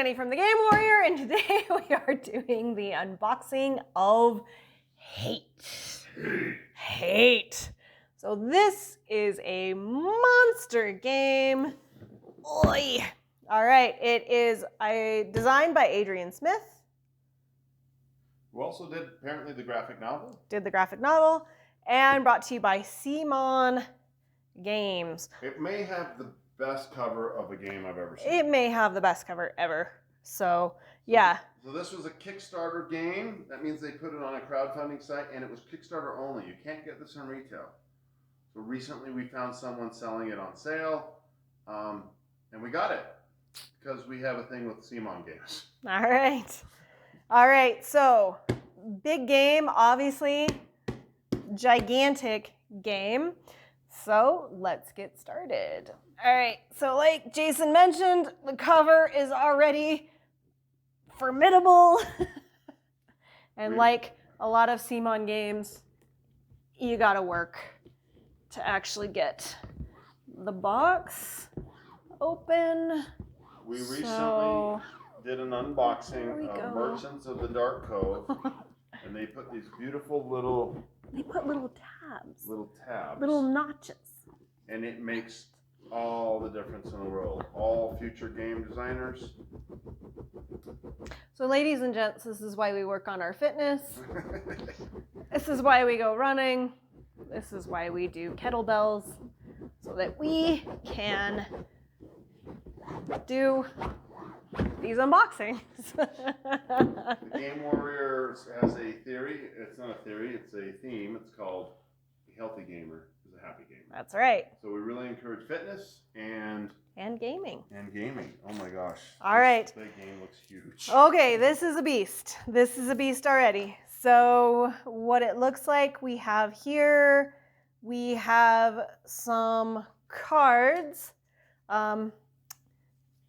Jenny from the Game Warrior, and today we are doing the unboxing of Hate. So this is a monster game. Oy. All right, it is designed by Adrian Smith. Who also did apparently the graphic novel. Did the graphic novel, and brought to you by CMON Games. It may have the best cover of a game I've ever seen. It may have the best cover ever. So, yeah. So this was a Kickstarter game. That means they put it on a crowdfunding site, and it was Kickstarter only. You can't get this in retail. So recently we found someone selling it on sale, and we got it because we have a thing with CMON Games. All right. All right, so big game, obviously, gigantic game. So let's get started. All right, so like Jason mentioned, the cover is already formidable. And like a lot of CMON games, you gotta work to actually get the box open. We recently did an unboxing of Merchants of the Dark Cove, and they put these beautiful little... They put little tabs. Little tabs. Little notches. And it makes all the difference in the world. All future game designers. So ladies and gents, this is why we work on our fitness. This is why we go running. This is why we do kettlebells, so that we can do these unboxings. The Game Warrior has a theory. It's not a theory, it's a theme. It's called A Healthy Gamer is a Happy Gamer. That's right. So we really encourage fitness and gaming. And gaming. Oh my gosh. All right. This game looks huge. Okay, this is a beast. This is a beast already. So what it looks like we have here, we have some cards.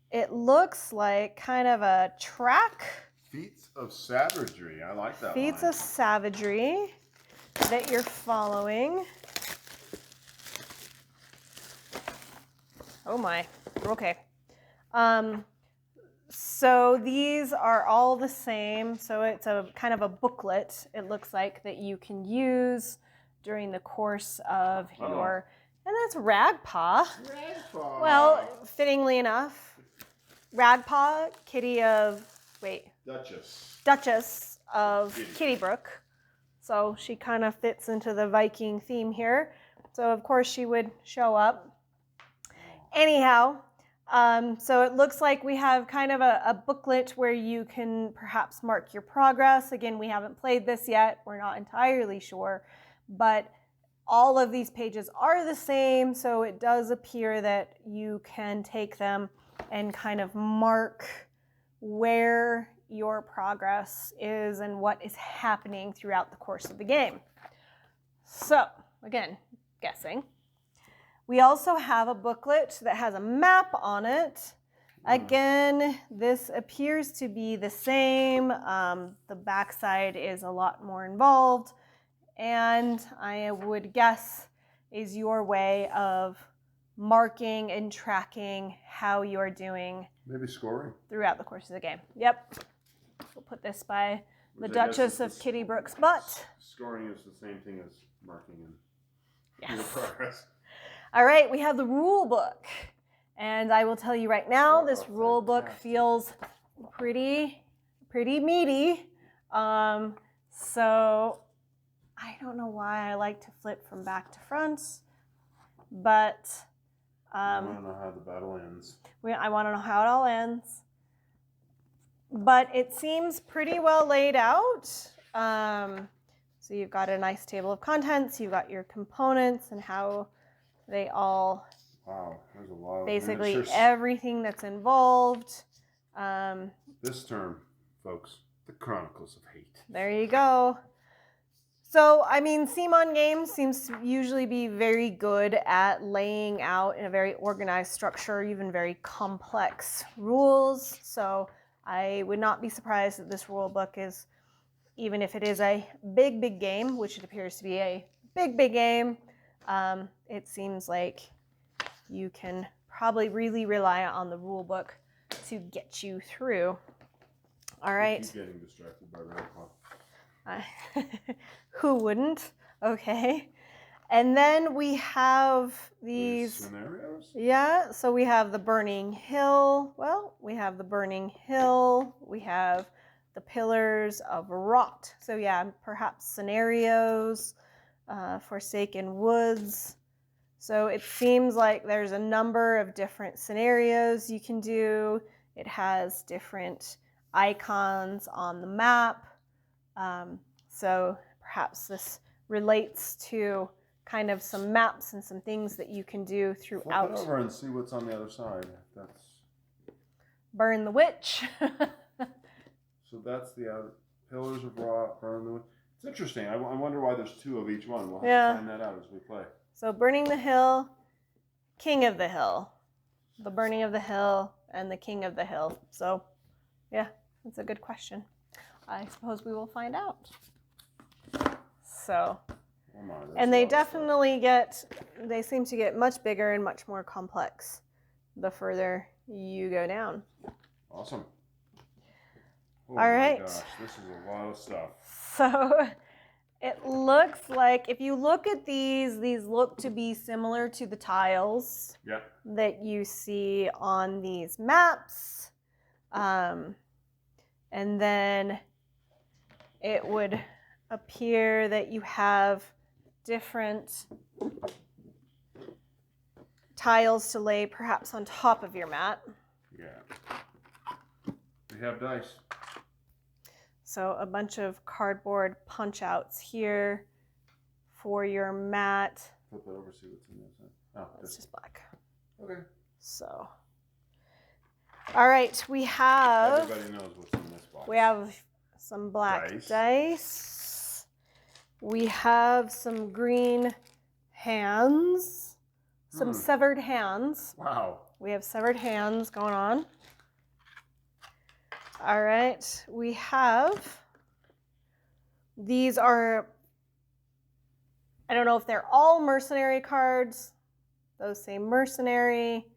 It looks like kind of a track. Feats of savagery. I like that. Feats of savagery that you're following. Oh my. Okay. So these are all the same. So it's a kind of a booklet, it looks like, that you can use during the course of your... And that's Ragpaw. Ragpaw. Well, fittingly enough, Ragpaw, Kitty of... Wait. Duchess of Kittybrook. So she kind of fits into the Viking theme here. So of course she would show up. Anyhow, so it looks like we have kind of a booklet where you can perhaps mark your progress. Again, we haven't played this yet. We're not entirely sure. But all of these pages are the same, so it does appear that you can take them and kind of mark where your progress is and what is happening throughout the course of the game. So, again, guessing. We also have a booklet that has a map on it. Again, this appears to be the same. The backside is a lot more involved, and I would guess is your way of marking and tracking how you're doing. Maybe scoring. Throughout the course of the game. Yep. We'll put this by the Duchess of Kittybrook's butt. Scoring is the same thing as marking in your progress. All right, we have the rule book. And I will tell you right now, this rule book feels pretty meaty. So I don't know why I like to flip from back to front, but I want to know how the battle ends. I want to know how it all ends. But it seems pretty well laid out. So you've got a nice table of contents, you've got your components and how they all... Wow, there's a lot of basically miniatures. Everything that's involved. This term, folks, the Chronicles of Hate. There you go. So, I mean, CMON Games seems to usually be very good at laying out in a very organized structure, even very complex rules. So I would not be surprised that this rule book is, even if it is a big game, which it appears to be a big game, it seems like you can probably really rely on the rule book to get you through. All right. Keep getting distracted by Raphaël. Who wouldn't? Okay. And then we have these scenarios. Yeah, so we have the burning hill. Well, we have the burning hill. We have the pillars of rot. So yeah, perhaps scenarios, forsaken woods. So it seems like there's a number of different scenarios you can do. It has different icons on the map. So perhaps this relates to kind of some maps and some things that you can do throughout. Flip it over and see what's on the other side. That's burn the witch. So that's the outer pillars of rot, burn the witch. It's interesting. I wonder why there's two of each one. We'll have to find that out as we play. So burning the hill, king of the hill, the burning of the hill, and the king of the hill. So yeah, that's a good question. I suppose we will find out. So, and they definitely they seem to get much bigger and much more complex the further you go down. Awesome. Oh all right. Gosh, this is a lot of stuff. So it looks like, if you look at these look to be similar to the tiles that you see on these maps. And then it would appear that you have different tiles to lay perhaps on top of your mat. Yeah. We have dice. So a bunch of cardboard punch outs here for your mat. Flip it over, see what's in this. Oh, it's just black. Okay. So, all right, we have. Everybody knows what's in this box. We have some black dice. We have some green hands, some severed hands. Wow. We have severed hands going on. All right, we have, these are, I don't know if they're all mercenary cards, those say mercenary.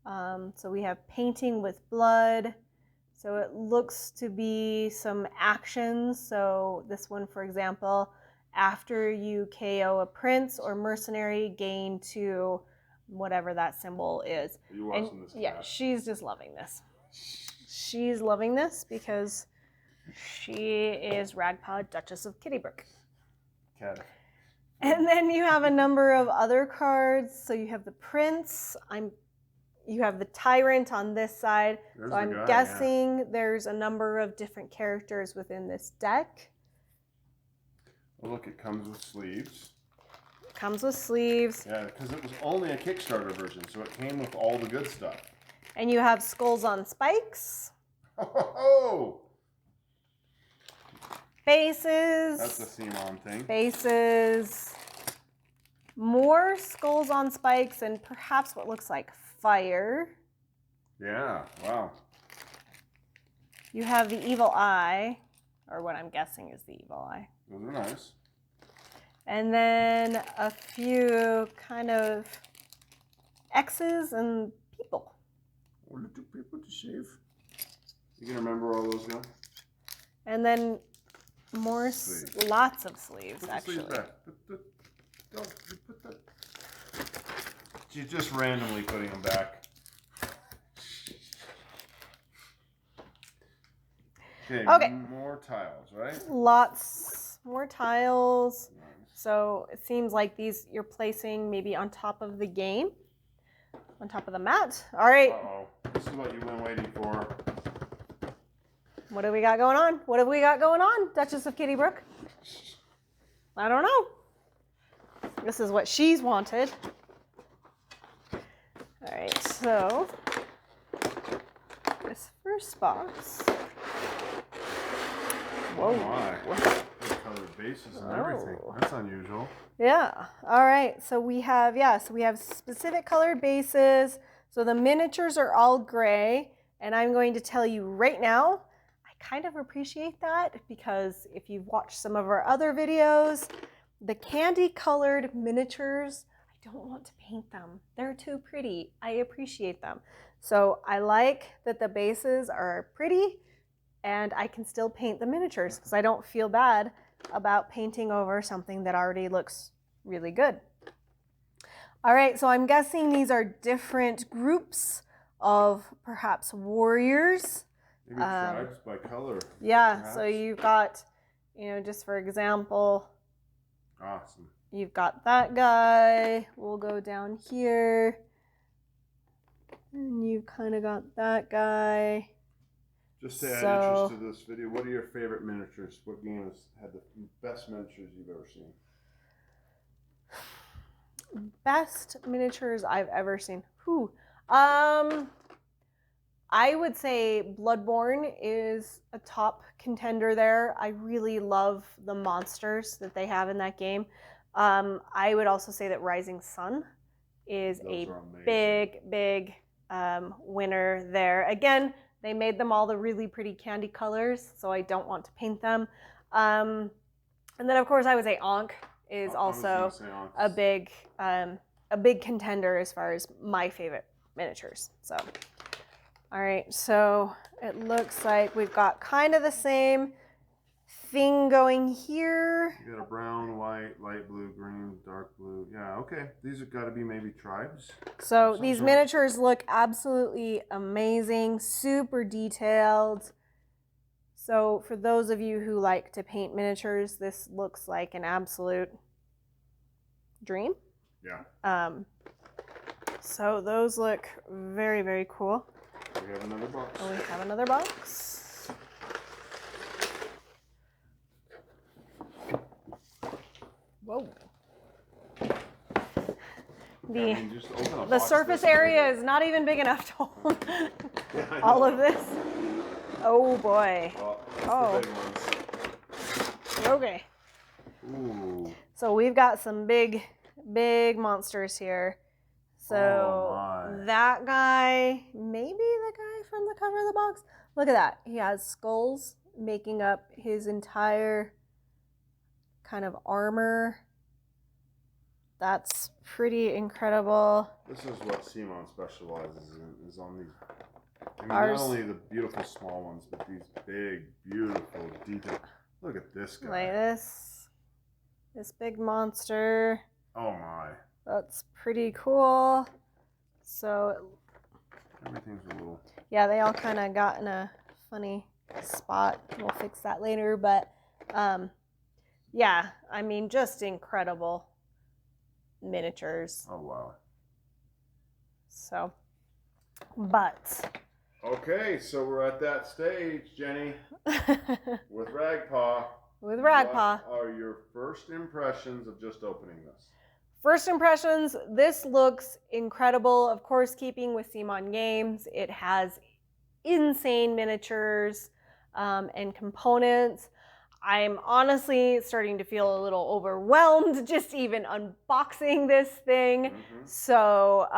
So we have painting with blood. So it looks to be some actions. So this one, for example, after you KO a prince or mercenary, gain 2, whatever that symbol is. Are you watching this? Yeah, she's just loving this. She's loving this because she is Ragpaw, Duchess of Kittybrook. Cat. And then you have a number of other cards. So you have the prince. You have the tyrant on this side. So I'm guessing there's a number of different characters within this deck. Oh, look, it comes with sleeves. It comes with sleeves. Yeah, because it was only a Kickstarter version, so it came with all the good stuff. And you have skulls on spikes. Oh! Bases. That's the CMON thing. Bases. More skulls on spikes and perhaps what looks like fire. Yeah, wow. You have the evil eye, or what I'm guessing is the evil eye. Those are nice. And then a few kind of X's and people. Oh, little people to shave. You can remember all those now? And then more, lots of sleeves, actually. Sleeves back. Put that. She's just randomly putting them back. Okay, more tiles, right? Lots more tiles. Nice. So it seems like these you're placing maybe on top of the game, on top of the mat. All right. Uh-oh. This is what you've been waiting for. What do we got going on? What have we got going on, Duchess of Kittybrook? I don't know. This is what she's wanted. All right, so this first box. Whoa. Oh my. Colored bases and everything. That's unusual. Yeah. All right. So we have, specific colored bases. So the miniatures are all gray. And I'm going to tell you right now, I kind of appreciate that because if you've watched some of our other videos, the candy colored miniatures, I don't want to paint them. They're too pretty. I appreciate them. So I like that the bases are pretty and I can still paint the miniatures because I don't feel bad about painting over something that already looks really good. All right, so I'm guessing these are different groups of perhaps warriors. Maybe tribes by color. Yeah, perhaps. So you've got, just for example, awesome. You've got that guy. We'll go down here. And you've kind of got that guy. Just to add interest to this video, what are your favorite miniatures? What game has had the best miniatures you've ever seen? Best miniatures I've ever seen. I would say Bloodborne is a top contender there. I really love the monsters that they have in that game. I would also say that Rising Sun is a big winner there. Again, they made them all the really pretty candy colors, so I don't want to paint them. And then, of course, I would say Ankh is also a big contender as far as my favorite miniatures. So, all right, so it looks like we've got kind of the same thing going here. You got a brown, white, light blue, green, dark blue. Yeah, okay. These have got to be maybe tribes. So these miniatures look absolutely amazing, super detailed. So for those of you who like to paint miniatures, this looks like an absolute dream. Yeah. So those look very, very cool. We have another box. We have another box. Whoa. The surface area is not even big enough to hold all of this. Oh boy. Well, okay. Ooh. So we've got some big monsters here. So that guy, maybe the guy from the cover of the box. Look at that. He has skulls making up his entire kind of armor. That's pretty incredible. This is what CMON specializes in, is on these. I mean, not only the beautiful small ones, but these big, beautiful, detailed. Look at this guy. Like this big monster. Oh my. That's pretty cool. So everything's a little. Yeah, they all kind of got in a funny spot. We'll fix that later, but yeah, I mean, just incredible miniatures. Oh wow. So, but. Okay, so we're at that stage, Jenny, with Ragpaw. With Ragpaw. What are your first impressions of just opening this? First impressions, this looks incredible. Of course, keeping with CMON games, it has insane miniatures and components. I'm honestly starting to feel a little overwhelmed just even unboxing this thing. Mm-hmm. So,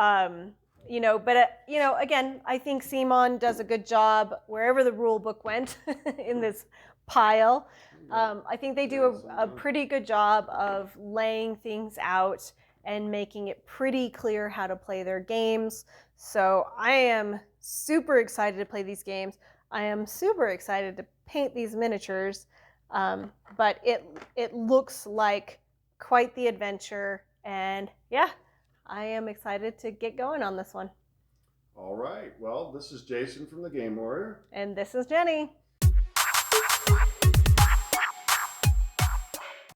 again, I think CMON does a good job wherever the rule book went in this pile. I think they do a pretty good job of laying things out and making it pretty clear how to play their games. So I am super excited to play these games. I am super excited to paint these miniatures. But it looks like quite the adventure. And yeah, I am excited to get going on this one. All right. Well, this is Jason from the Game Warrior. And this is Jenny.